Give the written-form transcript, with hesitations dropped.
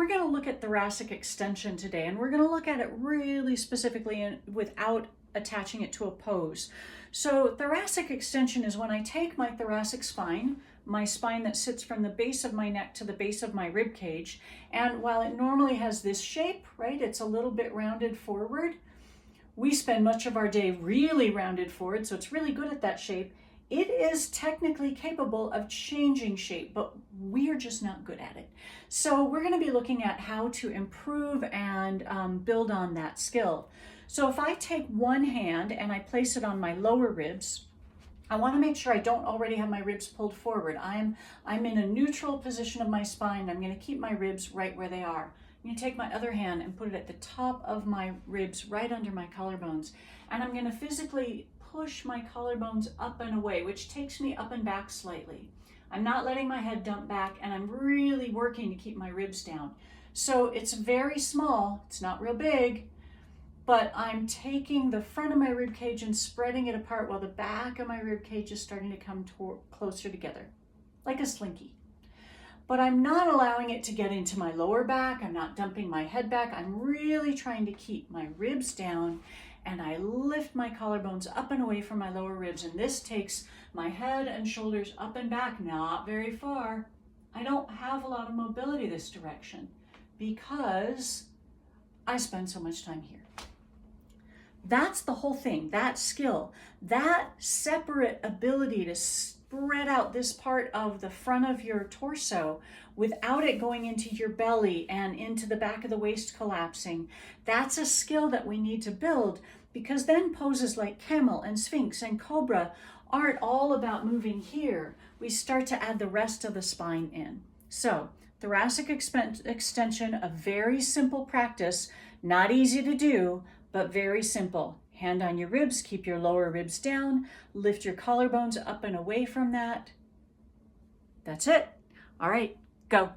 We're going to look at thoracic extension today, and we're going to look at it really specifically and without attaching it to a pose. So thoracic extension is when I take my thoracic spine, my spine that sits from the base of my neck to the base of my rib cage, and while it normally has this shape, right, it's a little bit rounded forward. We spend much of our day really rounded forward, so it's really good at that shape. It is technically capable of changing shape, but we are just not good at it. So we're going to be looking at how to improve and build on that skill. So if I take one hand and I place it on my lower ribs, I want to make sure I don't already have my ribs pulled forward. I'm in a neutral position of my spine. I'm going to keep my ribs right where they are. I'm going to take my other hand and put it at the top of my ribs, right under my collarbones. And I'm going to physically push my collarbones up and away, which takes me up and back slightly. I'm not letting my head dump back, and I'm really working to keep my ribs down. So it's very small, it's not real big, but I'm taking the front of my rib cage and spreading it apart while the back of my rib cage is starting to come closer together, like a slinky. But I'm not allowing it to get into my lower back. I'm not dumping my head back. I'm really trying to keep my ribs down, and I lift my collarbones up and away from my lower ribs, and this takes my head and shoulders up and back, not very far. I don't have a lot of mobility this direction because I spend so much time here. That's the whole thing, that skill, that separate ability to spread out this part of the front of your torso without it going into your belly and into the back of the waist collapsing. That's a skill that we need to build, because then poses like camel and sphinx and cobra aren't all about moving here. We start to add the rest of the spine in. So thoracic extension, a very simple practice, not easy to do, but very simple. Hand on your ribs, keep your lower ribs down, lift your collarbones up and away from that. That's it. All right, go.